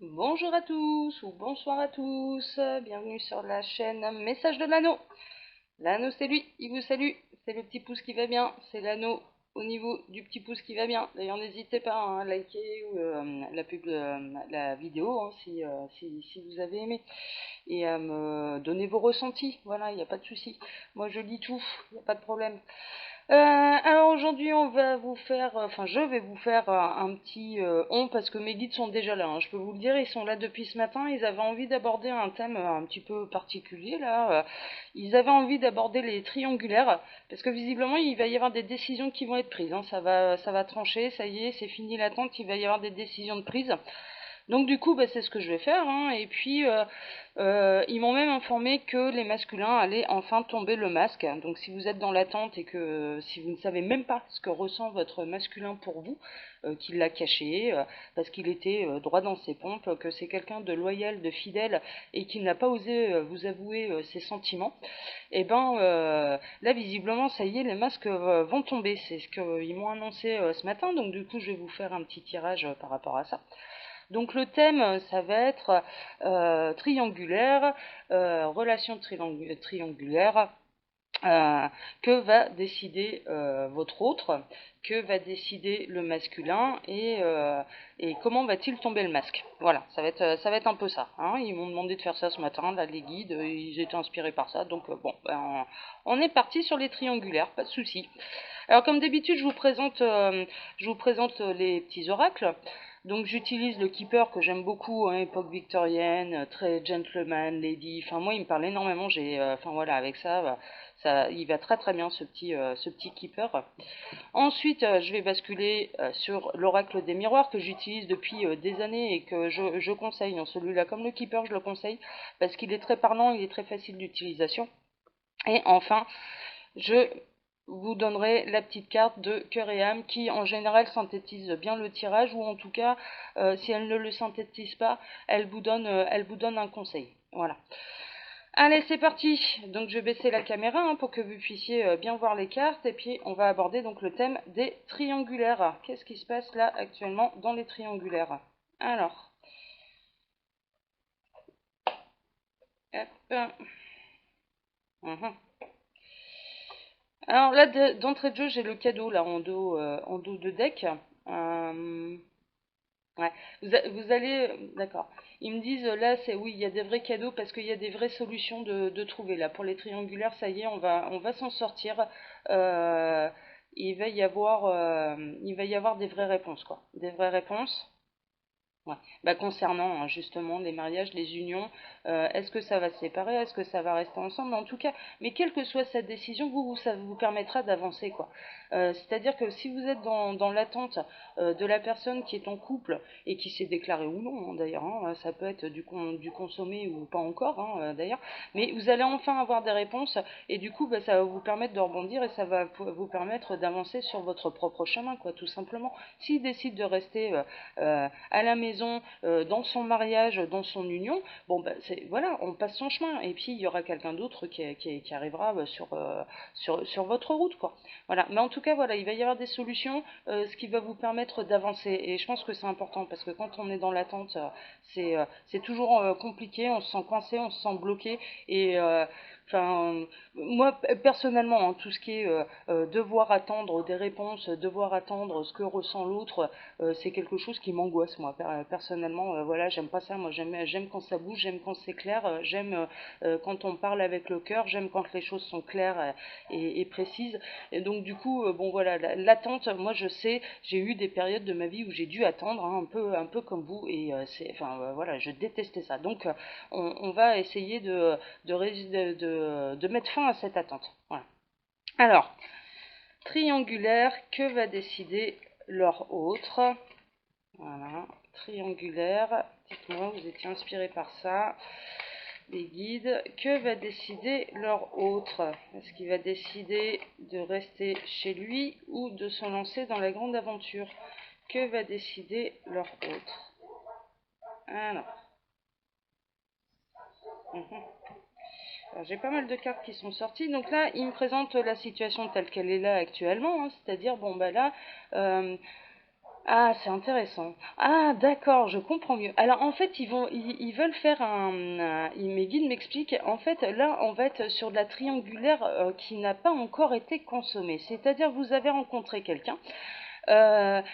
Bonjour à tous ou bonsoir à tous, bienvenue sur la chaîne Message de l'anneau. L'anneau c'est lui, il vous salue, c'est le petit pouce qui va bien, c'est l'anneau au niveau du petit pouce qui va bien. D'ailleurs n'hésitez pas à liker la vidéo si vous avez aimé et à me donner vos ressentis, voilà, il n'y a pas de souci. Moi je lis tout, il n'y a pas de problème. Alors aujourd'hui, on va vous faire, enfin je vais vous faire un petit parce que mes guides sont déjà là, hein, je peux vous le dire, ils sont là depuis ce matin, ils avaient envie d'aborder un thème un petit peu particulier là, ils avaient envie d'aborder les triangulaires, parce que visiblement il va y avoir des décisions qui vont être prises, hein, ça va trancher, ça y est, c'est fini l'attente, il va y avoir des décisions de prise. Donc du coup, bah, c'est ce que je vais faire, hein. Et puis, ils m'ont même informé que les masculins allaient enfin tomber le masque. Donc si vous êtes dans l'attente et que si vous ne savez même pas ce que ressent votre masculin pour vous, qu'il l'a caché, parce qu'il était droit dans ses pompes, que c'est quelqu'un de loyal, de fidèle, et qu'il n'a pas osé vous avouer ses sentiments, et ben là visiblement ça y est, les masques vont tomber. C'est ce qu'ils m'ont annoncé ce matin. Donc du coup, je vais vous faire un petit tirage par rapport à ça. Donc le thème, ça va être triangulaire, relation triangulaire, euh, que va décider votre autre, que va décider le masculin et comment va-t-il tomber le masque. Voilà, ça va être un peu ça, hein. Ils m'ont demandé de faire ça ce matin, là les guides, ils étaient inspirés par ça, donc bon, ben, on est parti sur les triangulaires, pas de souci. Alors comme d'habitude, je vous présente les petits oracles. Donc j'utilise le keeper que j'aime beaucoup, hein, époque victorienne, très gentleman, lady. Enfin moi il me parle énormément. Enfin voilà, avec ça, il va très très bien ce petit keeper. Ensuite, je vais basculer sur l'oracle des miroirs que j'utilise depuis des années et que je conseille. Hein. Celui-là, comme le keeper, je le conseille parce qu'il est très parlant, il est très facile d'utilisation. Et enfin, je vous donnerai la petite carte de cœur et âme qui en général synthétise bien le tirage, ou en tout cas si elle ne le synthétise pas, elle vous donne un conseil. Voilà. Allez, c'est parti. Donc je vais baisser la caméra, hein, pour que vous puissiez bien voir les cartes, et puis on va aborder donc le thème des triangulaires. Qu'est-ce qui se passe là actuellement dans les triangulaires? Alors, hop. Mhm. Alors là, d'entrée de jeu, j'ai le cadeau là en dos de deck. Euh, Ouais, vous allez, d'accord. Ils me disent là, c'est oui, il y a des vrais cadeaux parce qu'il y a des vraies solutions de trouver là. Pour les triangulaires, ça y est, on va s'en sortir. Euh, il va y avoir des vraies réponses, quoi. Des vraies réponses. Ouais. Bah, concernant, hein, justement les mariages, les unions, est-ce que ça va se séparer, est-ce que ça va rester ensemble? En tout cas, mais quelle que soit cette décision, ça vous permettra d'avancer, quoi. C'est-à-dire que si vous êtes dans l'attente de la personne qui est en couple et qui s'est déclarée ou non, hein, d'ailleurs, hein, ça peut être du consommé ou pas encore, hein, d'ailleurs, mais vous allez enfin avoir des réponses, et du coup, bah, ça va vous permettre de rebondir et ça va vous permettre d'avancer sur votre propre chemin, quoi, tout simplement. S'il décide de rester à la maison, dans son mariage, dans son union, bon ben voilà, on passe son chemin, et puis il y aura quelqu'un d'autre qui arrivera sur votre route, quoi. Voilà, mais en tout cas voilà, il va y avoir des solutions, ce qui va vous permettre d'avancer, et je pense que c'est important parce que quand on est dans l'attente, c'est toujours compliqué, on se sent coincé, on se sent bloqué, et enfin, moi personnellement, hein, tout ce qui est devoir attendre des réponses, devoir attendre ce que ressent l'autre, c'est quelque chose qui m'angoisse, moi personnellement. Voilà, j'aime pas ça. Moi j'aime quand ça bouge, j'aime quand c'est clair, j'aime quand on parle avec le cœur, j'aime quand les choses sont claires et précises. Et donc du coup, bon voilà, l'attente, moi je sais, j'ai eu des périodes de ma vie où j'ai dû attendre, hein, un peu comme vous, et voilà, je détestais ça. Donc on va essayer de mettre fin à cette attente. Voilà. Alors, triangulaire, que va décider leur autre? Voilà, triangulaire. Dites-moi, vous étiez inspiré par ça. Les guides. Que va décider leur autre? Est-ce qu'il va décider de rester chez lui ou de se lancer dans la grande aventure? Que va décider leur autre? Alors, mhm. Alors, j'ai pas mal de cartes qui sont sorties. Donc là, il me présente la situation telle qu'elle est là actuellement, hein. C'est-à-dire, bon, bah là, euh, Ah, c'est intéressant. Ah, d'accord, je comprends mieux. Alors, en fait, ils veulent faire mes guides m'expliquent. En fait, là, on va être sur de la triangulaire qui n'a pas encore été consommée. C'est-à-dire, vous avez rencontré quelqu'un.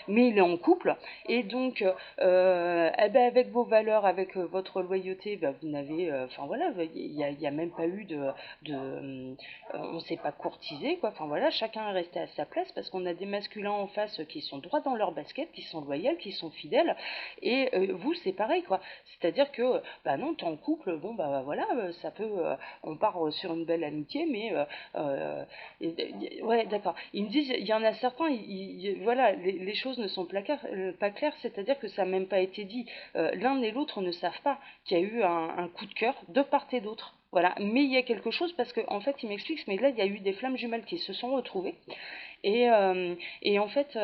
Mais il est en couple et donc eh ben, avec vos valeurs, avec votre loyauté, ben, vous n'avez, enfin voilà, il y a même pas eu on s'est pas courtisé quoi. Enfin voilà, chacun est resté à sa place parce qu'on a des masculins en face qui sont droits dans leur basket, qui sont loyaux, qui sont fidèles et vous c'est pareil quoi. C'est-à-dire que bah non, t'es en couple, bon bah voilà, ça peut, on part sur une belle amitié, mais ouais, d'accord. Ils me disent, il y en a certains, voilà, les choses ne sont pas claires, c'est-à-dire que ça n'a même pas été dit. L'un et l'autre ne savent pas qu'il y a eu un coup de cœur de part et d'autre. Voilà, mais il y a quelque chose parce qu'en fait, il m'explique, mais là, il y a eu des flammes jumelles qui se sont retrouvées et, en fait,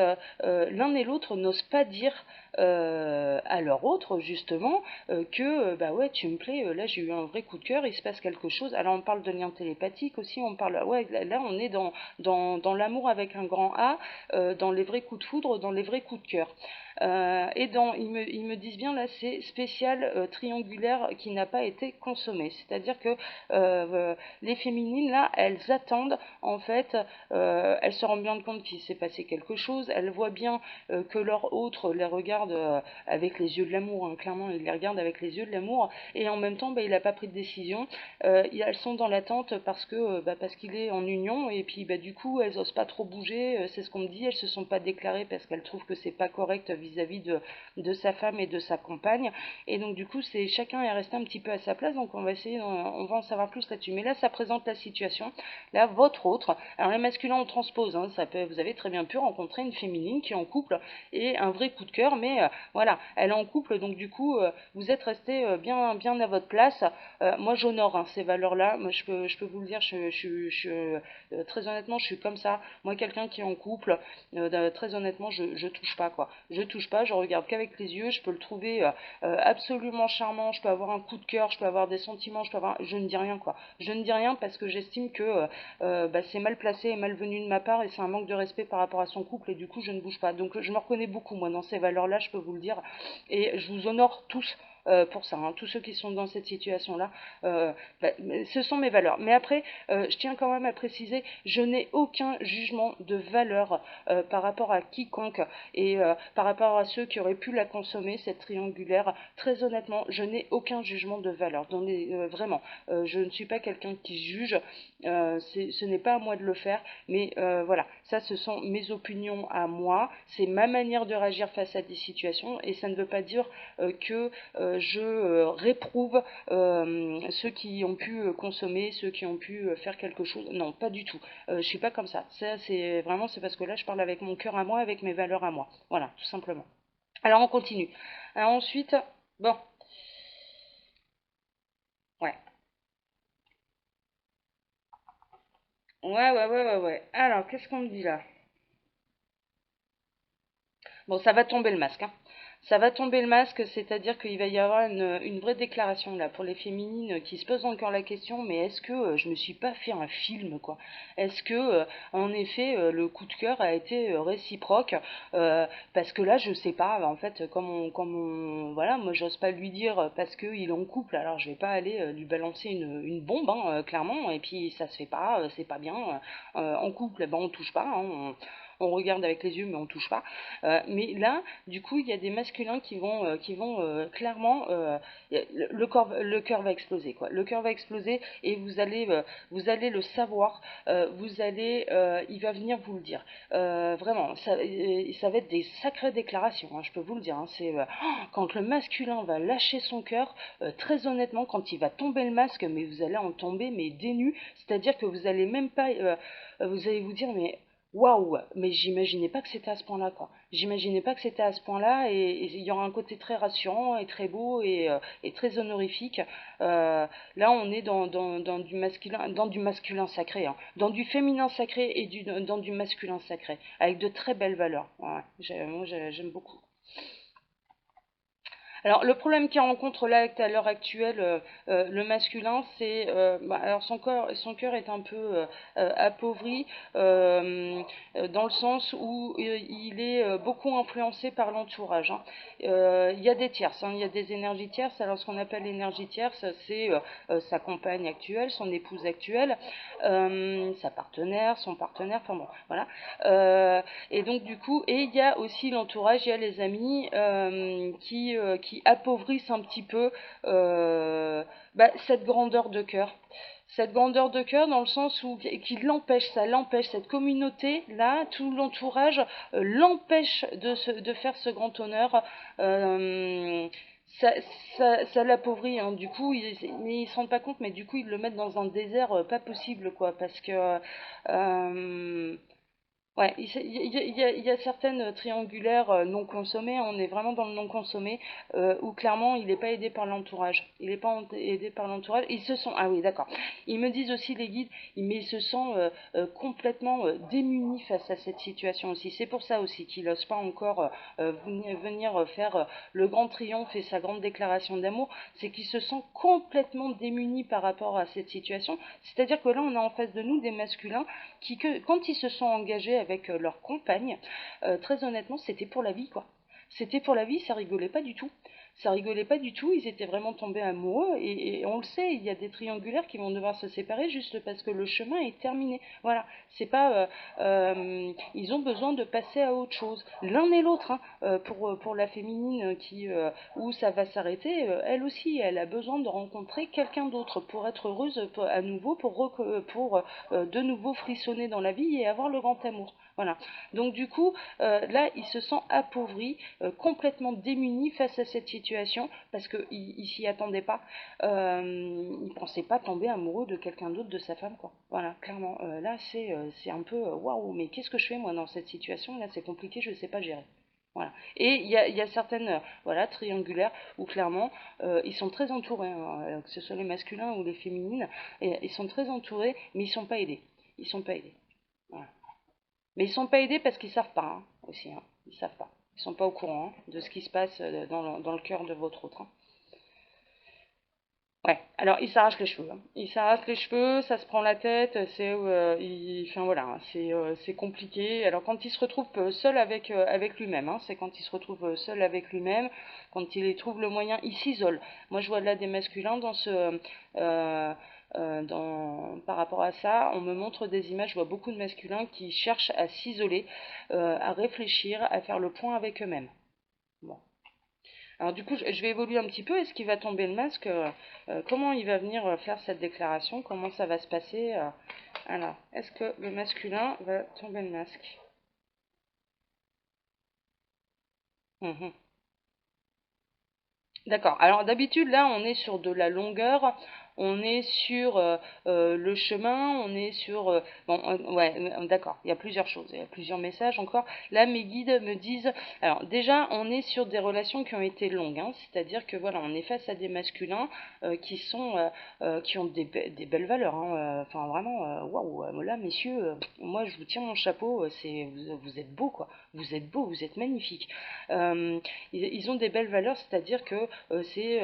l'un et l'autre n'osent pas dire à leur autre, justement, que bah ouais, tu me plais, là j'ai eu un vrai coup de cœur, il se passe quelque chose. Alors on parle de lien télépathique aussi, on parle, ouais, là on est dans l'amour avec un grand A, dans les vrais coups de foudre, dans les vrais coups de cœur. Ils me disent bien là, c'est spécial triangulaire qui n'a pas été consommé. C'est-à-dire que les féminines là, elles attendent en fait, elles se rendent bien compte qu'il s'est passé quelque chose, elles voient bien que leur autre les regarde avec les yeux de l'amour, hein. Clairement il les regarde avec les yeux de l'amour, et en même temps bah, il n'a pas pris de décision. Elles sont dans l'attente parce qu'il est en union, et puis bah, du coup elles osent pas trop bouger, c'est ce qu'on me dit, elles se sont pas déclarées parce qu'elles trouvent que c'est pas correct vis-à-vis de sa femme et de sa compagne, et donc du coup c'est chacun est resté un petit peu à sa place, donc on va essayer, on va en savoir plus là-dessus. Mais là ça présente la situation, là votre autre, alors les masculins on transpose, hein, vous avez très bien pu rencontrer une féminine qui est en couple et un vrai coup de cœur, mais voilà, elle est en couple, donc du coup vous êtes resté bien à votre place. Moi j'honore hein, ces valeurs-là, moi je peux vous le dire, très honnêtement je suis comme ça. Moi quelqu'un qui est en couple, très honnêtement je touche pas quoi, je touche pas, je regarde qu'avec les yeux, je peux le trouver absolument charmant, je peux avoir un coup de cœur, je peux avoir des sentiments, je ne dis rien quoi, je ne dis rien parce que j'estime que bah, c'est mal placé et malvenu de ma part, et c'est un manque de respect par rapport à son couple, et du coup je ne bouge pas. Donc je me reconnais beaucoup moi dans ces valeurs-là, je peux vous le dire, et je vous honore tous pour ça, hein. Tous ceux qui sont dans cette situation-là, bah, ce sont mes valeurs. Mais après, je tiens quand même à préciser, je n'ai aucun jugement de valeur par rapport à quiconque, et par rapport à ceux qui auraient pu la consommer, cette triangulaire. Très honnêtement, je n'ai aucun jugement de valeur. Vraiment, je ne suis pas quelqu'un qui juge, ce n'est pas à moi de le faire, mais voilà, ça ce sont mes opinions à moi, c'est ma manière de réagir face à des situations, et ça ne veut pas dire que je réprouve ceux qui ont pu consommer, ceux qui ont pu faire quelque chose. Non, pas du tout. Je suis pas comme ça. Ça, c'est vraiment, c'est parce que là, je parle avec mon cœur à moi, avec mes valeurs à moi. Voilà, tout simplement. Alors, on continue. Alors, ensuite, bon, ouais. Ouais. Alors, qu'est-ce qu'on me dit là? Bon, ça va tomber le masque, hein. Ça va tomber le masque, c'est-à-dire qu'il va y avoir une vraie déclaration là pour les féminines qui se posent encore la question, mais est-ce que je me suis pas fait un film quoi? Est-ce que en effet le coup de cœur a été réciproque? Parce que là je sais pas, en fait voilà, moi j'ose pas lui dire parce qu'il est en couple, alors je vais pas aller lui balancer une bombe hein, clairement, et puis ça se fait pas, c'est pas bien. En couple, eh ben on touche pas, hein, on regarde avec les yeux mais on touche pas. Mais là, du coup, il y a des masculins qui vont clairement, le cœur va exploser, quoi. Le cœur va exploser et vous allez le savoir. Il va venir vous le dire. Vraiment, ça va être des sacrées déclarations, hein, je peux vous le dire, hein. Quand le masculin va lâcher son cœur, très honnêtement, quand il va tomber le masque, mais vous allez en tomber mais des nues, c'est-à-dire que vous allez même pas, vous allez vous dire mais waouh, mais j'imaginais pas que c'était à ce point-là, quoi. J'imaginais pas que c'était à ce point-là, et il y aura un côté très rassurant et très beau et très honorifique. Là, on est dans du masculin sacré, hein, dans du féminin sacré et dans du masculin sacré, avec de très belles valeurs. Ouais, moi, j'aime beaucoup. Alors, le problème qu'il rencontre là à l'heure actuelle, le masculin, c'est, alors son cœur est un peu appauvri dans le sens où il est beaucoup influencé par l'entourage, hein. Il y a des tierces, hein, il y a des énergies tierces. Alors, ce qu'on appelle l'énergie tierce, c'est sa compagne actuelle, son épouse actuelle, sa partenaire, son partenaire, enfin bon, voilà. Et donc du coup, et il y a aussi l'entourage, il y a les amis qui appauvrissent un petit peu cette grandeur de cœur. Cette grandeur de cœur dans le sens où qui l'empêche, ça l'empêche, cette communauté là, tout l'entourage l'empêche de faire ce grand honneur. Euh, ça, ça l'appauvrit, hein. Du coup, ils se rendent pas compte, mais du coup, ils le mettent dans un désert pas possible, quoi, parce que ouais, il y a certaines triangulaires non consommées, on est vraiment dans le non consommé, où clairement il n'est pas aidé par l'entourage. Il n'est pas aidé par l'entourage. Ils se sont, ah oui, d'accord. Ils me disent aussi les guides, mais ils se sentent complètement démunis face à cette situation aussi. C'est pour ça aussi qu'ils n'osent pas encore venir faire le grand triomphe et sa grande déclaration d'amour. C'est qu'ils se sentent complètement démunis par rapport à cette situation. C'est-à-dire que là, on a en face de nous des masculins quand ils se sont engagés avec leur compagne, très honnêtement, c'était pour la vie, quoi. C'était pour la vie, ça rigolait pas du tout. Ça rigolait pas du tout, ils étaient vraiment tombés amoureux, et on le sait, il y a des triangulaires qui vont devoir se séparer juste parce que le chemin est terminé. Voilà, c'est pas. Ils ont besoin de passer à autre chose. L'un et l'autre, hein, pour la féminine où ça va s'arrêter, elle aussi, elle a besoin de rencontrer quelqu'un d'autre pour être heureuse à nouveau, pour de nouveau frissonner dans la vie et avoir le grand amour. Voilà. Donc du coup, là, il se sent appauvri, complètement démuni face à cette situation, parce qu'il ne s'y attendait pas. Il ne pensait pas tomber amoureux de quelqu'un d'autre, de sa femme, quoi. Voilà, clairement. Là, c'est un peu waouh, mais qu'est-ce que je fais moi dans cette situation? Là, c'est compliqué, je ne sais pas gérer. Voilà. Et il y a certaines voilà, triangulaires où clairement ils sont très entourés, hein, que ce soit les masculins ou les féminines, et, ils sont très entourés, mais ils ne sont pas aidés. Ils sont pas aidés. Voilà. Mais ils ne sont pas aidés parce qu'ils ne savent pas, hein, aussi, hein. Ils ne savent pas. Ils ne sont pas au courant, hein, de ce qui se passe dans le cœur de votre autre, hein. Ouais, alors il s'arrache les cheveux, hein. Il s'arrache les cheveux, ça se prend la tête, enfin voilà, hein, c'est compliqué. Alors quand il se retrouve seul avec lui-même, hein, c'est quand il se retrouve seul avec lui-même, quand il trouve le moyen, il s'isole. Moi je vois là des masculins par rapport à ça, on me montre des images, je vois beaucoup de masculins qui cherchent à s'isoler, à réfléchir, à faire le point avec eux-mêmes. Bon. Alors du coup, je vais évoluer un petit peu. Est-ce qu'il va tomber le masque? Comment il va venir faire cette déclaration? Comment ça va se passer? Alors, est-ce que le masculin va tomber le masque? Mhm. D'accord. Alors d'habitude, là, on est sur de la longueur, on est sur le chemin, on est sur... bon, ouais, d'accord, il y a plusieurs choses, il y a plusieurs messages encore. Là, mes guides me disent... Alors déjà, on est sur des relations qui ont été longues, hein, c'est-à-dire que voilà, on est face à des masculins qui ont des belles valeurs, hein, enfin vraiment, waouh, là, messieurs, moi, je vous tiens mon chapeau, vous êtes beaux, quoi. Vous êtes beaux, vous êtes magnifiques. Ils ont des belles valeurs, c'est-à-dire que c'est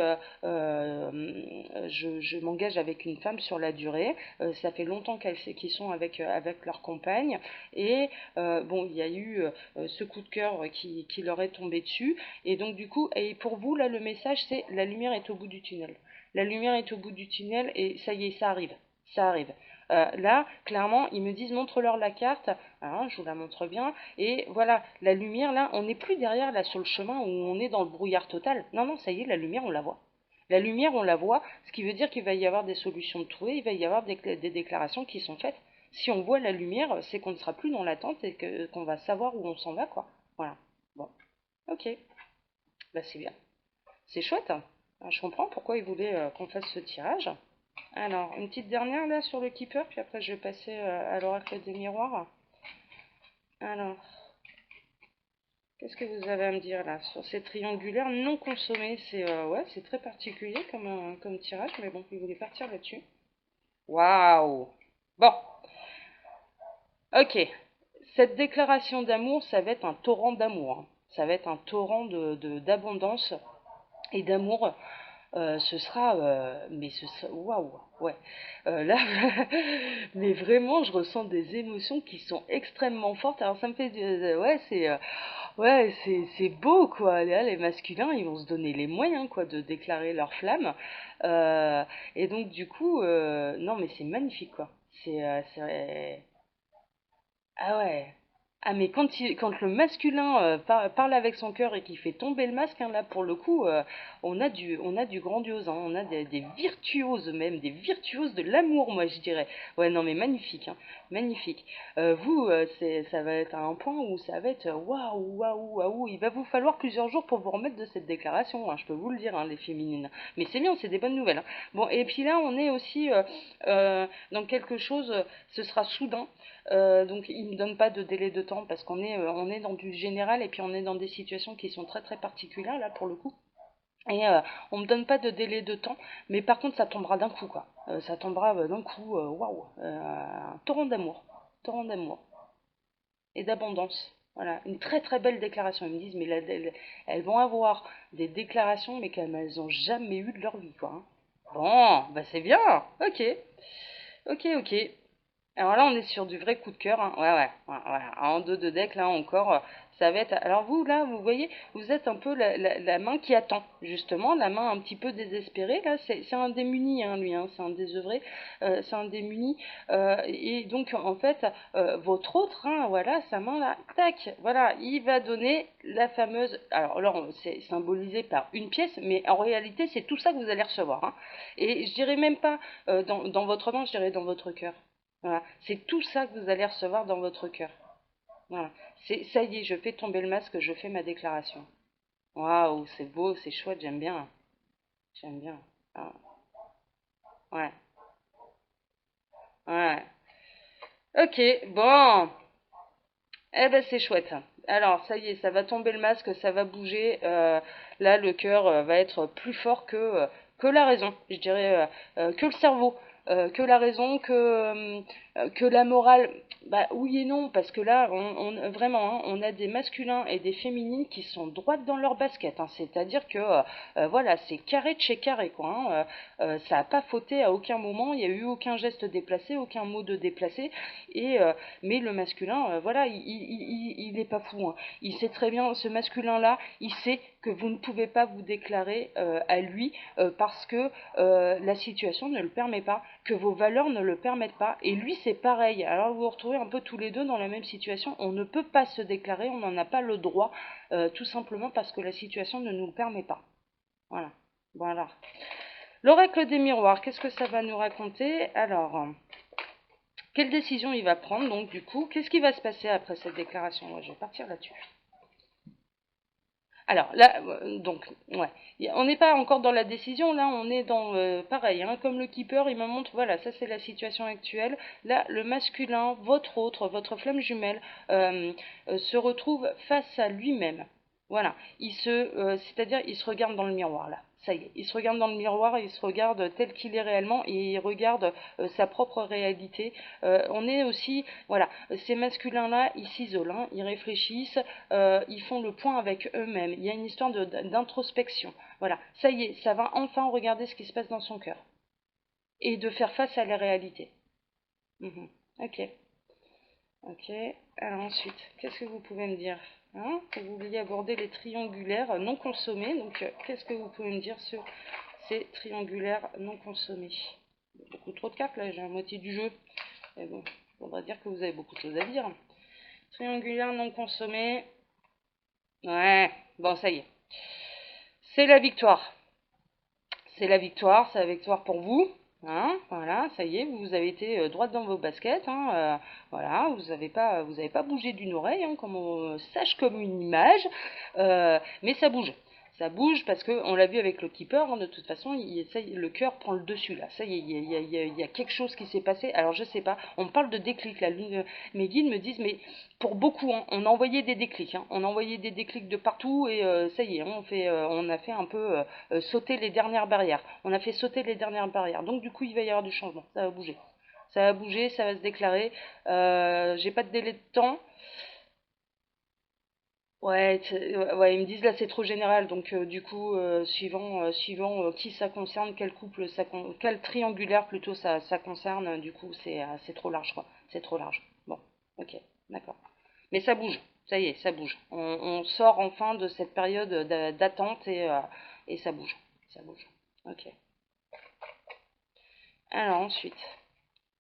je m'engage avec une femme sur la durée, ça fait longtemps qu'ils sont avec leur compagne, et bon, il y a eu ce coup de cœur qui leur est tombé dessus, et donc du coup, et pour vous, là, le message, c'est la lumière est au bout du tunnel. La lumière est au bout du tunnel, et ça y est, ça arrive. Ça arrive. Là, clairement, ils me disent montre-leur la carte. Alors, je vous la montre bien. Et voilà, la lumière, là, on n'est plus derrière, là, sur le chemin où on est dans le brouillard total. Non, non, ça y est, la lumière, on la voit. La lumière, on la voit, ce qui veut dire qu'il va y avoir des solutions de trouver, il va y avoir des déclarations qui sont faites. Si on voit la lumière, c'est qu'on ne sera plus dans l'attente et qu'on va savoir où on s'en va, quoi. Voilà. Bon, ok. Bah, c'est bien. C'est chouette, hein. Alors, je comprends pourquoi ils voulaient qu'on fasse ce tirage. Alors, une petite dernière là sur le keeper, puis après je vais passer à l'oracle des miroirs. Alors, qu'est-ce que vous avez à me dire là sur ces triangulaires non consommés? Ouais, c'est très particulier comme tirage, mais bon, ils voulaient partir là-dessus. Waouh! Bon, ok. Cette déclaration d'amour, ça va être un torrent d'amour, hein. Ça va être un torrent d'abondance. et d'amour. Ce sera, mais ce sera, waouh, ouais. Là, mais vraiment, je ressens des émotions qui sont extrêmement fortes. Alors ça me fait, ouais, c'est beau quoi. Là, les masculins, ils vont se donner les moyens quoi de déclarer leur flamme. Et donc du coup, non, mais c'est magnifique quoi. Ah ouais. Ah mais quand le masculin parle avec son cœur et qu'il fait tomber le masque, hein, là pour le coup, on a du grandiose, hein, on a des virtuoses même, des virtuoses de l'amour, moi je dirais. Ouais non mais magnifique, hein, magnifique. Vous, ça va être à un point où ça va être waouh, waouh, waouh. Il va vous falloir plusieurs jours pour vous remettre de cette déclaration, hein, je peux vous le dire, hein, les féminines. Mais c'est bien, c'est des bonnes nouvelles, hein. Bon et puis là on est aussi dans quelque chose, ce sera soudain. Donc il ne me donne pas de délai de temps parce on est dans du général et puis on est dans des situations qui sont très très particulières là pour le coup. Et on me donne pas de délai de temps, mais par contre ça tombera d'un coup quoi. Ça tombera d'un coup, waouh, un torrent d'amour et d'abondance. Voilà, une très très belle déclaration. Ils me disent mais là, elles vont avoir des déclarations mais qu'elles n'ont jamais eu de leur vie quoi, hein. Bon, bah c'est bien. Ok, ok. Alors là, on est sur du vrai coup de cœur, hein. Ouais. En dos de deck, là encore, ça va être. Alors vous, là, vous voyez, vous êtes un peu la main qui attend, justement, la main un petit peu désespérée. Là, c'est un démuni, hein, lui, hein, c'est un désœuvré, c'est un démuni. Et donc, en fait, votre autre, hein, voilà, sa main là, tac, voilà, il va donner la fameuse. Alors là, c'est symbolisé par une pièce, mais en réalité, c'est tout ça que vous allez recevoir, hein. Et je dirais même pas dans votre main, je dirais dans votre cœur. Voilà, c'est tout ça que vous allez recevoir dans votre cœur. Voilà, ça y est, je fais tomber le masque, je fais ma déclaration. Waouh, c'est beau, c'est chouette, j'aime bien, j'aime bien. Ah, ouais, ouais. Ok, bon, eh ben c'est chouette. Alors ça y est, ça va tomber le masque, ça va bouger. Là, le cœur va être plus fort que la raison, je dirais, que le cerveau, que la raison, que la morale. Bah oui et non, parce que là, vraiment, hein, on a des masculins et des féminines qui sont droites dans leur basket, hein. C'est-à-dire que voilà, c'est carré de chez carré, quoi, hein. Ça n'a pas fauté à aucun moment, il n'y a eu aucun geste déplacé, aucun mot de déplacé. Et mais le masculin, voilà, il n'est pas fou, hein. Il sait très bien, ce masculin-là, il sait que vous ne pouvez pas vous déclarer à lui parce que la situation ne le permet pas, que vos valeurs ne le permettent pas. Et lui, c'est pareil. Alors vous vous retrouvez un peu tous les deux dans la même situation. On ne peut pas se déclarer, on n'en a pas le droit, tout simplement parce que la situation ne nous le permet pas. Voilà. Voilà. L'oracle des miroirs, qu'est-ce que ça va nous raconter? Alors, quelle décision il va prendre donc du coup? Qu'est-ce qui va se passer après cette déclaration? Moi, je vais partir là-dessus. Alors là, donc, ouais, on n'est pas encore dans la décision, là on est dans, pareil, hein, comme le keeper, il me montre, voilà, ça c'est la situation actuelle. Là, le masculin, votre autre, votre flamme jumelle, se retrouve face à lui-même. Voilà, c'est-à-dire il se regarde dans le miroir là. Ça y est, il se regarde dans le miroir, il se regarde tel qu'il est réellement et il regarde sa propre réalité. On est aussi, voilà, ces masculins-là, ils s'isolent, hein, ils réfléchissent, ils font le point avec eux-mêmes. Il y a une histoire d'introspection. Voilà, ça y est, ça va enfin regarder ce qui se passe dans son cœur et de faire face à la réalité. Mhm. Ok, ok. Alors ensuite, qu'est-ce que vous pouvez me dire, hein? Vous vouliez aborder les triangulaires non consommés. Donc, qu'est-ce que vous pouvez me dire sur ces triangulaires non consommés? Beaucoup trop de cartes là, j'ai la moitié du jeu. Mais bon, il faudra dire que vous avez beaucoup de choses à dire. Triangulaire non consommé. Ouais, bon, ça y est. C'est la victoire. C'est la victoire pour vous. Hein, voilà, ça y est, vous avez été droite dans vos baskets, hein, voilà, vous avez pas bougé d'une oreille, hein, comme on sache comme une image, mais ça bouge. Ça bouge parce que on l'a vu avec le keeper, hein, de toute façon, le cœur prend le dessus là. Ça y est, il y a quelque chose qui s'est passé. Alors je sais pas, on me parle de déclic là. Mes guides me disent, mais pour beaucoup, hein, on a envoyé des déclics, hein, on a envoyé des déclics de partout et ça y est, on a fait un peu sauter les dernières barrières. On a fait sauter les dernières barrières. Donc du coup, il va y avoir du changement. Ça va bouger. Ça va bouger, ça va se déclarer. J'ai pas de délai de temps. Ouais, ouais, ils me disent là c'est trop général, donc du coup, suivant qui ça concerne, quel couple quel triangulaire plutôt ça concerne, du coup c'est trop large quoi, c'est trop large. Bon, ok, d'accord. Mais ça bouge, ça y est, ça bouge. On sort enfin de cette période d'attente et ça bouge, ça bouge. Ok. Alors ensuite,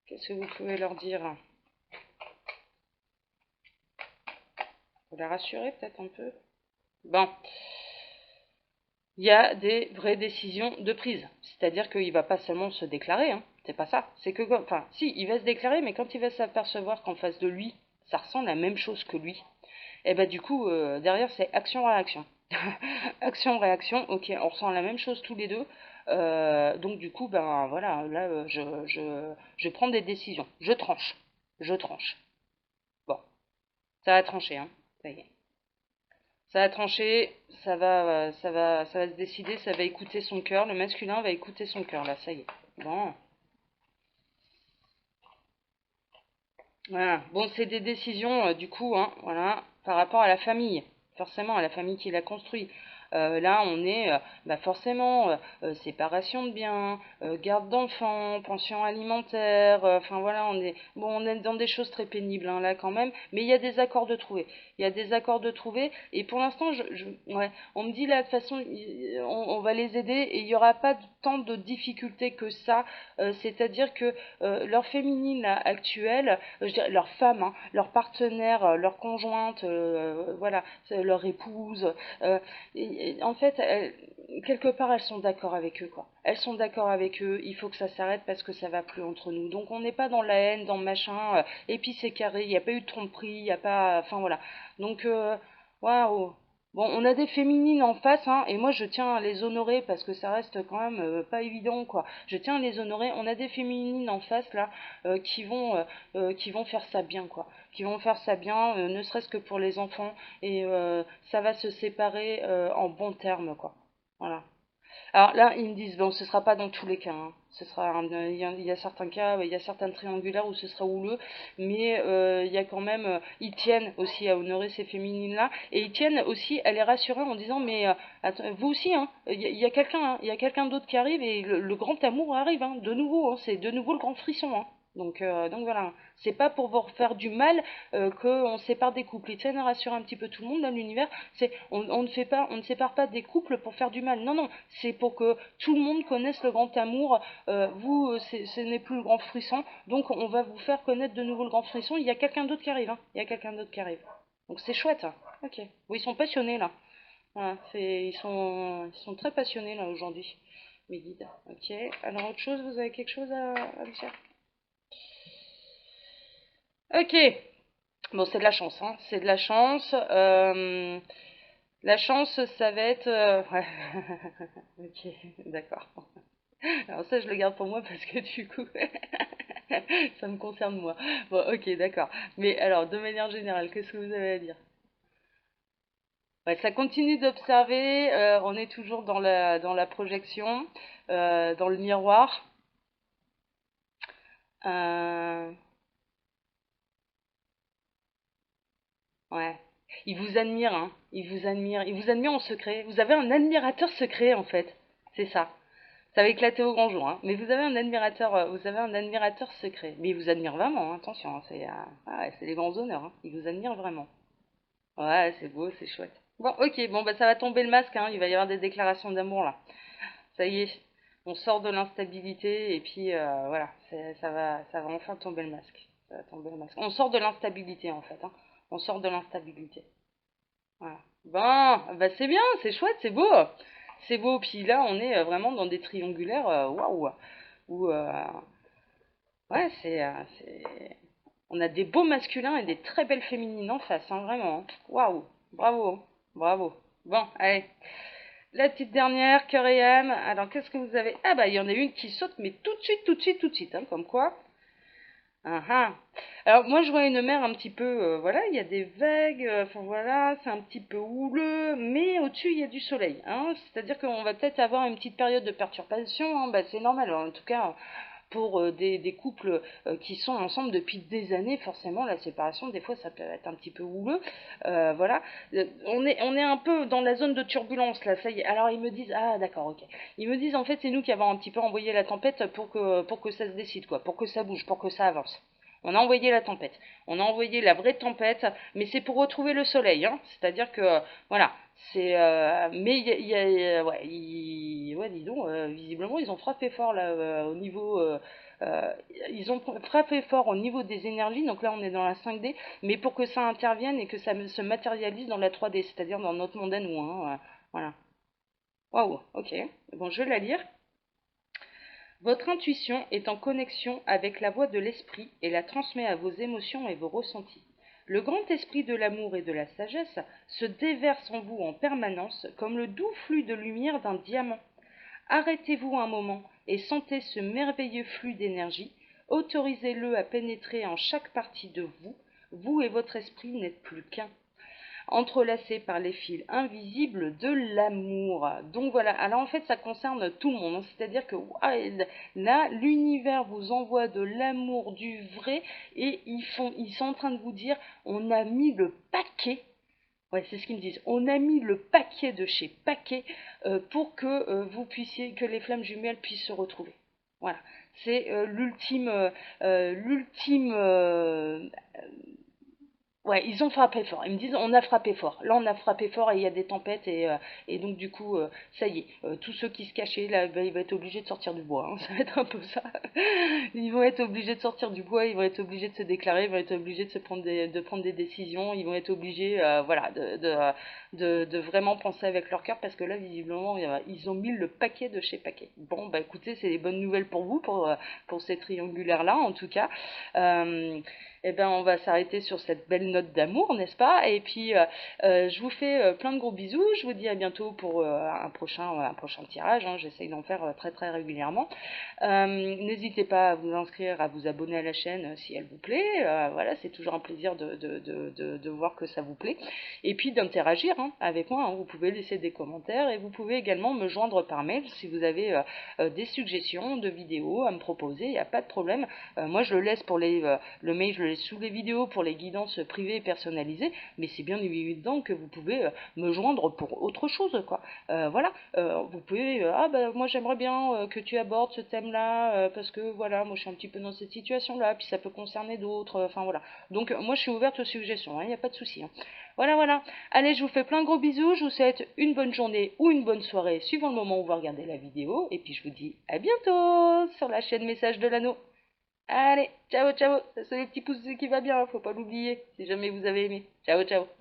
qu'est-ce que vous pouvez leur dire? Pour la rassurer peut-être un peu? Bon, il y a des vraies décisions de prise. C'est-à-dire qu'il ne va pas seulement se déclarer, hein. C'est pas ça. C'est que, enfin, si, il va se déclarer, mais quand il va s'apercevoir qu'en face de lui, ça ressent la même chose que lui, et ben du coup, derrière, c'est action-réaction. Action-réaction, ok, on ressent la même chose tous les deux. Donc du coup, ben voilà, là, je prends des décisions. Je tranche. Je tranche. Bon, ça va trancher, hein. Ça y est. Ça va trancher, ça va se décider, ça va écouter son cœur. Le masculin va écouter son cœur, là, ça y est. Bon, voilà. Bon, c'est des décisions, du coup, hein, voilà, par rapport à la famille. Forcément, à la famille qui l'a construit. Là, on est bah forcément séparation de biens, garde d'enfants, pension alimentaire. Enfin voilà, on est dans des choses très pénibles hein, là quand même. Mais il y a des accords de trouver. Il y a des accords de trouver. Et pour l'instant, ouais, on me dit là de toute façon, on va les aider et il n'y aura pas tant de difficultés que ça. C'est-à-dire que leur féminine là, actuelle, je dirais leur femme, hein, leur partenaire, leur conjointe, voilà, leur épouse. En fait, quelque part, elles sont d'accord avec eux, quoi. Elles sont d'accord avec eux, il faut que ça s'arrête parce que ça va plus entre nous. Donc on n'est pas dans la haine, dans le machin, et puis c'est carré, il n'y a pas eu de tromperie, il n'y a pas. Enfin voilà. Donc, waouh. Bon, on a des féminines en face, hein, et moi je tiens à les honorer parce que ça reste quand même pas évident, quoi. Je tiens à les honorer. On a des féminines en face là qui vont faire ça bien, quoi. Qui vont faire ça bien, ne serait-ce que pour les enfants, et ça va se séparer en bons termes, quoi. Voilà. Alors là, ils me disent, bon, ce sera pas dans tous les cas, hein. Ce sera, il y a certains cas, il y a certains triangulaires où ce sera houleux, mais il y a quand même, ils tiennent aussi à honorer ces féminines-là, et ils tiennent aussi à les rassurer en disant, mais vous aussi, hein, il y a quelqu'un, hein, il y a quelqu'un d'autre qui arrive, et le grand amour arrive, hein, de nouveau, hein, c'est de nouveau le grand frisson, hein. Donc voilà, c'est pas pour vous faire du mal qu'on sépare des couples. Ils tiennent à rassurer un petit peu tout le monde dans l'univers. On ne fait pas, on ne sépare pas des couples pour faire du mal. Non, non, c'est pour que tout le monde connaisse le grand amour. Vous, ce n'est plus le grand frisson, donc on va vous faire connaître de nouveau le grand frisson. Il y a quelqu'un d'autre qui arrive, hein. Il y a quelqu'un d'autre qui arrive. Donc c'est chouette, hein. Ok. Bon, ils sont passionnés là. Voilà, ils sont très passionnés là aujourd'hui, mes guides. Ok. Alors autre chose, vous avez quelque chose à me dire? Ok. Bon, c'est de la chance, hein. C'est de la chance. La chance, ça va être. Ouais. Ok, d'accord. Alors ça, je le garde pour moi parce que du coup, ça me concerne moi. Bon, ok, d'accord. Mais alors, de manière générale, qu'est-ce que vous avez à dire? Ouais, ça continue d'observer. On est toujours dans la projection, dans le miroir. Euh, ouais. Il vous admire, hein. Il vous admire. Il vous admire en secret. Vous avez un admirateur secret, en fait. C'est ça. Ça va éclater au grand jour, hein. Mais vous avez un admirateur secret. Mais il vous admire vraiment, hein, attention, hein, ah ouais, c'est les grands honneurs, hein. Il vous admire vraiment. Ouais, c'est beau, c'est chouette. Bon, ok, bon, bah ça va tomber le masque, hein. Il va y avoir des déclarations d'amour là. Ça y est, on sort de l'instabilité et puis voilà, ça va enfin tomber le masque. Ça va tomber le masque. On sort de l'instabilité en fait, hein. On sort de l'instabilité. Voilà. Bon, bah c'est bien, c'est chouette, c'est beau. C'est beau. Puis là, on est vraiment dans des triangulaires, waouh, où ouais, on a des beaux masculins et des très belles féminines en face, hein, vraiment, hein. Waouh, bravo, bravo. Bon, allez, la petite dernière, cœur et âme. Alors, qu'est-ce que vous avez? Ah bah, il y en a une qui saute, mais tout de suite, tout de suite, tout de suite, hein, comme quoi. Ah ah. Alors moi je vois une mer un petit peu, voilà, il y a des vagues, enfin voilà, c'est un petit peu houleux, mais au-dessus il y a du soleil, hein. C'est-à-dire qu'on va peut-être avoir une petite période de perturbation, hein, bah, c'est normal, en tout cas, pour des couples qui sont ensemble depuis des années, forcément, la séparation, des fois, ça peut être un petit peu houleux. Voilà. On est un peu dans la zone de turbulence, là, ça y est. Alors, ils me disent, ah, d'accord, ok. Ils me disent, en fait, c'est nous qui avons un petit peu envoyé la tempête pour que ça se décide, quoi, pour que ça bouge, pour que ça avance. On a envoyé la tempête. On a envoyé la vraie tempête, mais c'est pour retrouver le soleil, hein. C'est-à-dire que, voilà, c'est... mais ouais, ouais, dis donc, visiblement, ils ont frappé fort, là, au niveau... euh, ils ont frappé fort au niveau des énergies, donc là on est dans la 5D, mais pour que ça intervienne et que ça se matérialise dans la 3D, c'est-à-dire dans notre monde à nous, hein, voilà. Waouh, ok. Bon, je vais la lire. Votre intuition est en connexion avec la voix de l'esprit et la transmet à vos émotions et vos ressentis. Le grand esprit de l'amour et de la sagesse se déverse en vous en permanence comme le doux flux de lumière d'un diamant. Arrêtez-vous un moment et sentez ce merveilleux flux d'énergie. Autorisez-le à pénétrer en chaque partie de vous. Vous et votre esprit n'êtes plus qu'un, entrelacés par les fils invisibles de l'amour. Donc voilà, alors en fait ça concerne tout le monde, c'est-à-dire que là l'univers vous envoie de l'amour, du vrai, et ils sont en train de vous dire on a mis le paquet. Ouais, c'est ce qu'ils me disent. On a mis le paquet de chez Paquet pour que vous puissiez, que les flammes jumelles puissent se retrouver. Voilà, c'est l'ultime ouais, ils ont frappé fort. Ils me disent on a frappé fort. Là, on a frappé fort et il y a des tempêtes et donc du coup, ça y est, tous ceux qui se cachaient là, ben, ils vont être obligés de sortir du bois, hein. Ça va être un peu ça. Ils vont être obligés de sortir du bois, ils vont être obligés de se déclarer, ils vont être obligés de prendre des décisions, ils vont être obligés, voilà, de vraiment penser avec leur cœur parce que là, visiblement, ils ont mis le paquet de chez Paquet. Bon, bah écoutez, c'est des bonnes nouvelles pour vous, pour ces triangulaires là, en tout cas. Eh ben, on va s'arrêter sur cette belle note d'amour, n'est-ce pas? Et puis, je vous fais plein de gros bisous. Je vous dis à bientôt pour un prochain tirage, hein. J'essaye d'en faire très très régulièrement. N'hésitez pas à vous inscrire, à vous abonner à la chaîne si elle vous plaît. Voilà, c'est toujours un plaisir de voir que ça vous plaît. Et puis d'interagir, hein, avec moi, hein. Vous pouvez laisser des commentaires et vous pouvez également me joindre par mail si vous avez des suggestions de vidéos à me proposer. Il n'y a pas de problème. Moi, je le laisse pour le mail, je le laisse sous les vidéos pour les guidances privées et personnalisées. Mais c'est bien évident que vous pouvez me joindre pour autre chose, quoi. Voilà, vous pouvez, ah bah moi j'aimerais bien que tu abordes ce thème-là, parce que voilà, moi je suis un petit peu dans cette situation-là, puis ça peut concerner d'autres, enfin voilà. Donc moi je suis ouverte aux suggestions, il n'y a pas de souci, hein. Voilà, voilà. Allez, je vous fais plein de gros bisous, je vous souhaite une bonne journée ou une bonne soirée, suivant le moment où vous regardez la vidéo, et puis je vous dis à bientôt sur la chaîne Message de l'Anneau. Allez, ciao, ciao, ça c'est les petits pouces qui va bien, faut pas l'oublier, si jamais vous avez aimé. Ciao, ciao.